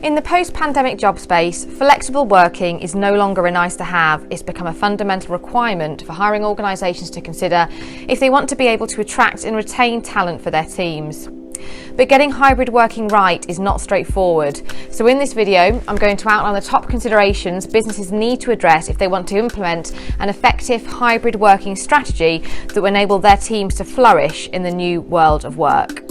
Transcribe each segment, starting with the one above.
In the post-pandemic job space, flexible working is no longer a nice to have, it's become a fundamental requirement for hiring organisations to consider if they want to be able to attract and retain talent for their teams. But getting hybrid working right is not straightforward. So in this video, I'm going to outline the top considerations businesses need to address if they want to implement an effective hybrid working strategy that will enable their teams to flourish in the new world of work.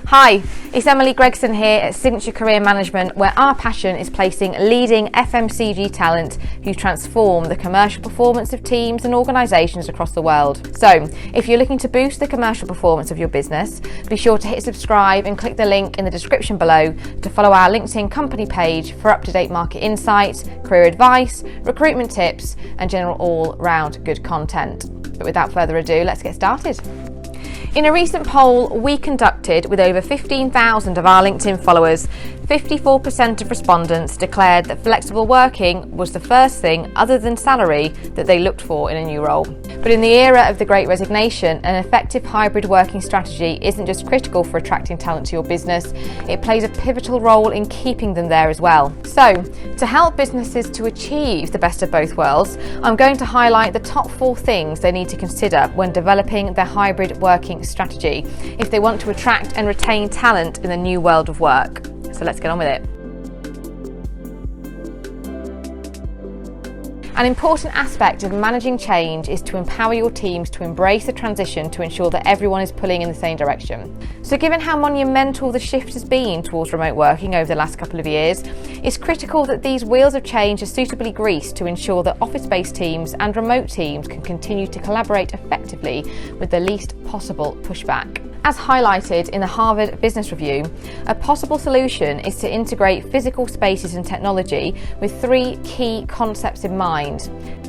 Hi, it's Emilie Gregson here at Signature Career Management, where our passion is placing leading FMCG talent who transform the commercial performance of teams and organisations across the world. So, if you're looking to boost the commercial performance of your business, be sure to hit subscribe and click the link in the description below to follow our LinkedIn company page for up-to-date market insights, career advice, recruitment tips, and general all-round good content. But without further ado, let's get started. In a recent poll we conducted with over 15,000 of our LinkedIn followers, 54% of respondents declared that flexible working was the first thing other than salary that they looked for in a new role. But in the era of the Great Resignation, an effective hybrid working strategy isn't just critical for attracting talent to your business, it plays a pivotal role in keeping them there as well. So, to help businesses to achieve the best of both worlds, I'm going to highlight the top 4 things they need to consider when developing their hybrid working strategy if they want to attract and retain talent in the new world of work. So let's get on with it. An important aspect of managing change is to empower your teams to embrace the transition to ensure that everyone is pulling in the same direction. So given how monumental the shift has been towards remote working over the last couple of years, it's critical that these wheels of change are suitably greased to ensure that office-based teams and remote teams can continue to collaborate effectively with the least possible pushback. As highlighted in the Harvard Business Review, a possible solution is to integrate physical spaces and technology with 3 key concepts in mind: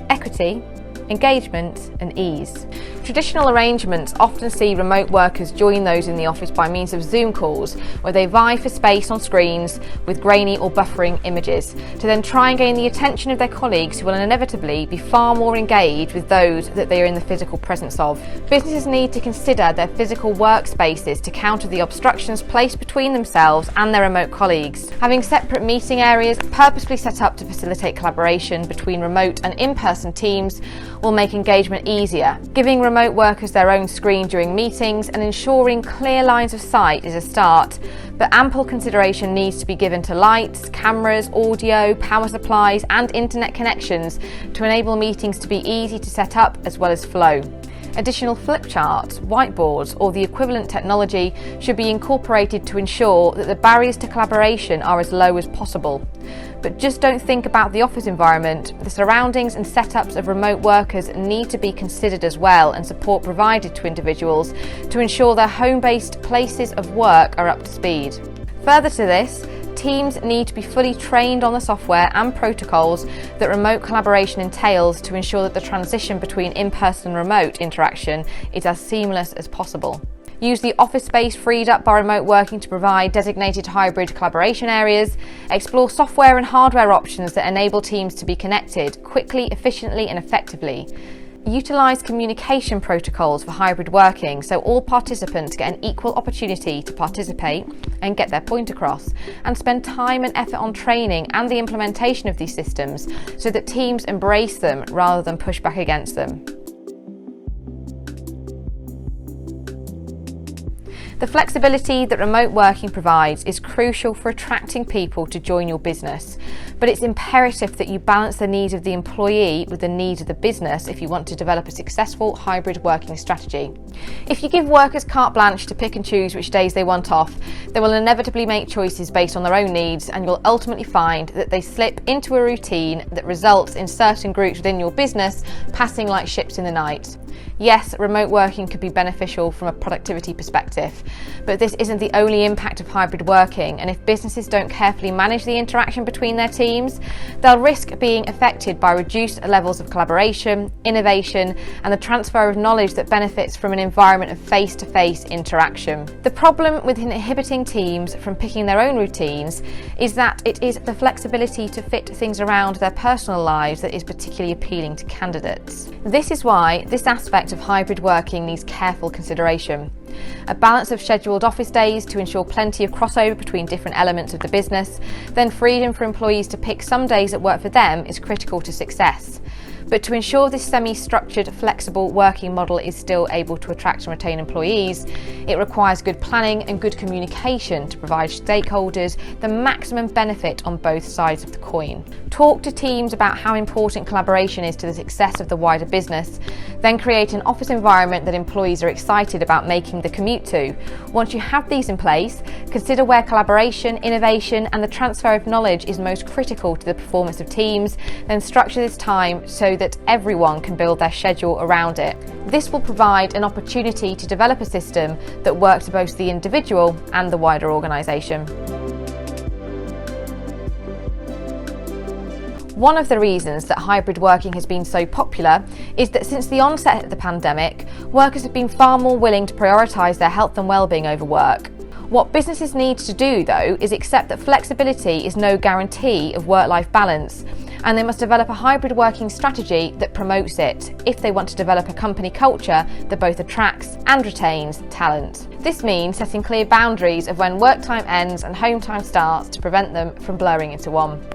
equity, engagement, and ease. Traditional arrangements often see remote workers join those in the office by means of Zoom calls, where they vie for space on screens with grainy or buffering images, to then try and gain the attention of their colleagues who will inevitably be far more engaged with those that they are in the physical presence of. Businesses need to consider their physical workspaces to counter the obstructions placed between themselves and their remote colleagues. Having separate meeting areas purposefully set up to facilitate collaboration between remote and in-person teams will make engagement easier. Giving remote workers their own screen during meetings and ensuring clear lines of sight is a start, but ample consideration needs to be given to lights, cameras, audio, power supplies, and internet connections to enable meetings to be easy to set up as well as flow. Additional flip charts, whiteboards, or the equivalent technology should be incorporated to ensure that the barriers to collaboration are as low as possible. But just don't think about the office environment. The surroundings and setups of remote workers need to be considered as well, and support provided to individuals to ensure their home-based places of work are up to speed. Further to this, teams need to be fully trained on the software and protocols that remote collaboration entails to ensure that the transition between in-person and remote interaction is as seamless as possible. Use the office space freed up by remote working to provide designated hybrid collaboration areas. Explore software and hardware options that enable teams to be connected quickly, efficiently, and effectively. Utilise communication protocols for hybrid working so all participants get an equal opportunity to participate and get their point across, and spend time and effort on training and the implementation of these systems so that teams embrace them rather than push back against them. The flexibility that remote working provides is crucial for attracting people to join your business, but it's imperative that you balance the needs of the employee with the needs of the business if you want to develop a successful hybrid working strategy. If you give workers carte blanche to pick and choose which days they want off, they will inevitably make choices based on their own needs, and you'll ultimately find that they slip into a routine that results in certain groups within your business passing like ships in the night. Yes, remote working could be beneficial from a productivity perspective, but this isn't the only impact of hybrid working, and if businesses don't carefully manage the interaction between their teams, they'll risk being affected by reduced levels of collaboration, innovation, and the transfer of knowledge that benefits from an environment of face-to-face interaction. The problem with inhibiting teams from picking their own routines is that it is the flexibility to fit things around their personal lives that is particularly appealing to candidates. This is why this aspect aspect of hybrid working needs careful consideration. A balance of scheduled office days to ensure plenty of crossover between different elements of the business, then freedom for employees to pick some days that work for them is critical to success. But to ensure this semi-structured, flexible working model is still able to attract and retain employees, it requires good planning and good communication to provide stakeholders the maximum benefit on both sides of the coin. Talk to teams about how important collaboration is to the success of the wider business, then create an office environment that employees are excited about making the commute to. Once you have these in place, consider where collaboration, innovation and the transfer of knowledge is most critical to the performance of teams, then structure this time so that everyone can build their schedule around it. This will provide an opportunity to develop a system that works for both the individual and the wider organisation. One of the reasons that hybrid working has been so popular is that since the onset of the pandemic, workers have been far more willing to prioritise their health and well-being over work. What businesses need to do, though, is accept that flexibility is no guarantee of work-life balance, and they must develop a hybrid working strategy that promotes it if they want to develop a company culture that both attracts and retains talent. This means setting clear boundaries of when work time ends and home time starts to prevent them from blurring into one.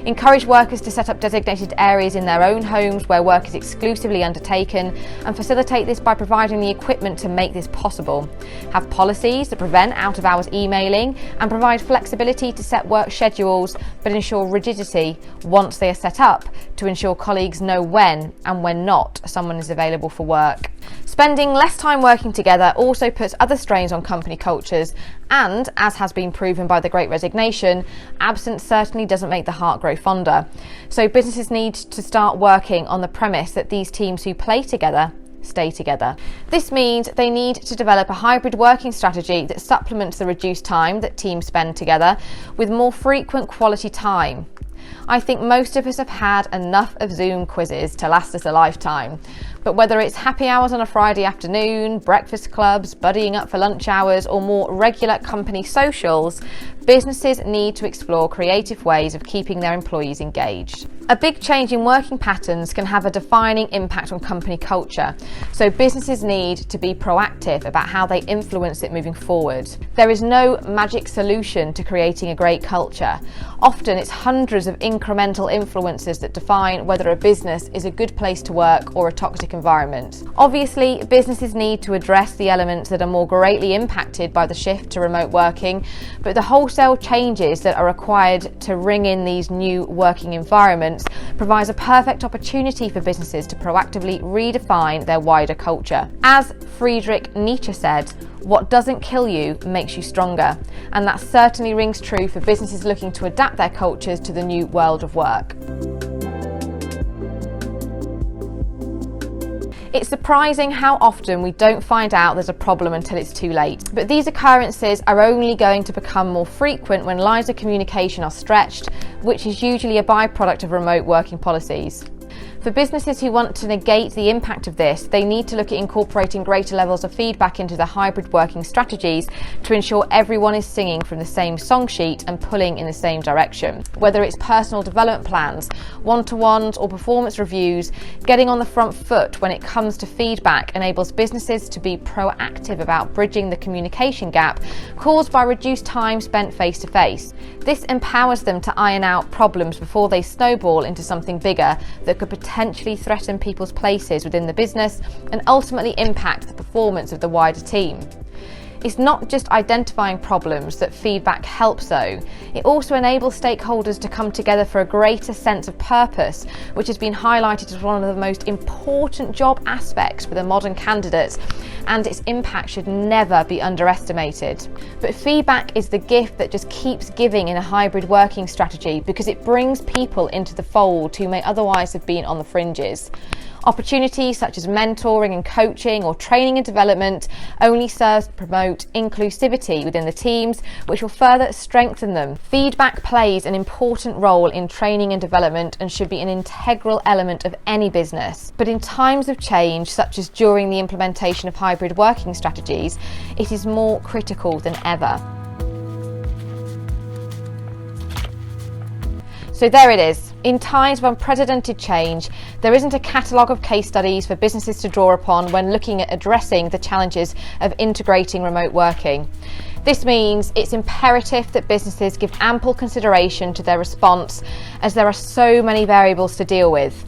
Encourage workers to set up designated areas in their own homes where work is exclusively undertaken, and facilitate this by providing the equipment to make this possible. Have policies that prevent out-of-hours emailing and provide flexibility to set work schedules, but ensure rigidity once they are set up to ensure colleagues know when and when not someone is available for work. Spending less time working together also puts other strains on company cultures, and, as has been proven by the Great Resignation, absence certainly doesn't make the heart grow fonder. So businesses need to start working on the premise that these teams who play together stay together. This means they need to develop a hybrid working strategy that supplements the reduced time that teams spend together with more frequent quality time. I think most of us have had enough of Zoom quizzes to last us a lifetime. But whether it's happy hours on a Friday afternoon, breakfast clubs, buddying up for lunch hours, or more regular company socials, businesses need to explore creative ways of keeping their employees engaged. A big change in working patterns can have a defining impact on company culture, so businesses need to be proactive about how they influence it moving forward. There is no magic solution to creating a great culture. Often it's hundreds of incremental influences that define whether a business is a good place to work or a toxic environment. Obviously, businesses need to address the elements that are more greatly impacted by the shift to remote working, but the wholesale changes that are required to ring in these new working environments provides a perfect opportunity for businesses to proactively redefine their wider culture. As Friedrich Nietzsche said, "What doesn't kill you makes you stronger," and that certainly rings true for businesses looking to adapt their cultures to the new world of work. It's surprising how often we don't find out there's a problem until it's too late. But these occurrences are only going to become more frequent when lines of communication are stretched, which is usually a byproduct of remote working policies. For businesses who want to negate the impact of this, they need to look at incorporating greater levels of feedback into their hybrid working strategies to ensure everyone is singing from the same song sheet and pulling in the same direction. Whether it's personal development plans, one-to-ones or performance reviews, getting on the front foot when it comes to feedback enables businesses to be proactive about bridging the communication gap caused by reduced time spent face-to-face. This empowers them to iron out problems before they snowball into something bigger that could potentially threaten people's places within the business and ultimately impact the performance of the wider team. It's not just identifying problems that feedback helps though. It also enables stakeholders to come together for a greater sense of purpose, which has been highlighted as one of the most important job aspects for the modern candidates, and its impact should never be underestimated. But feedback is the gift that just keeps giving in a hybrid working strategy because it brings people into the fold who may otherwise have been on the fringes. Opportunities such as mentoring and coaching or training and development only serves to promote inclusivity within the teams, which will further strengthen them. Feedback plays an important role in training and development and should be an integral element of any business. But in times of change, such as during the implementation of hybrid working strategies, it is more critical than ever. So there it is. In times of unprecedented change, there isn't a catalogue of case studies for businesses to draw upon when looking at addressing the challenges of integrating remote working. This means it's imperative that businesses give ample consideration to their response, as there are so many variables to deal with.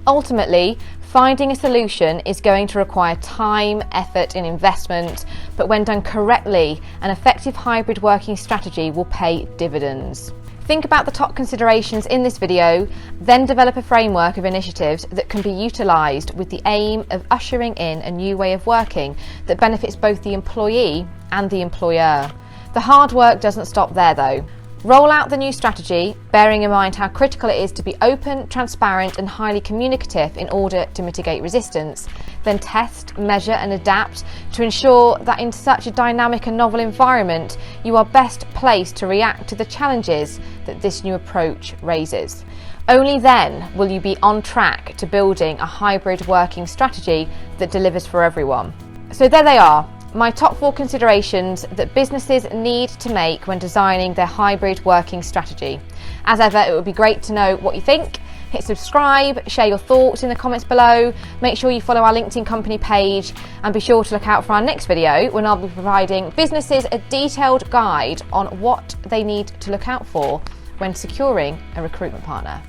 Ultimately, finding a solution is going to require time, effort and investment, but when done correctly, an effective hybrid working strategy will pay dividends. Think about the top considerations in this video, then develop a framework of initiatives that can be utilised with the aim of ushering in a new way of working that benefits both the employee and the employer. The hard work doesn't stop there though. Roll out the new strategy, bearing in mind how critical it is to be open, transparent and highly communicative in order to mitigate resistance. Then test, measure and adapt to ensure that in such a dynamic and novel environment, you are best placed to react to the challenges that this new approach raises. Only then will you be on track to building a hybrid working strategy that delivers for everyone. So there they are. My top 4 considerations that businesses need to make when designing their hybrid working strategy. As ever, it would be great to know what you think. Hit subscribe, share your thoughts in the comments below, make sure you follow our LinkedIn company page and be sure to look out for our next video when I'll be providing businesses a detailed guide on what they need to look out for when securing a recruitment partner.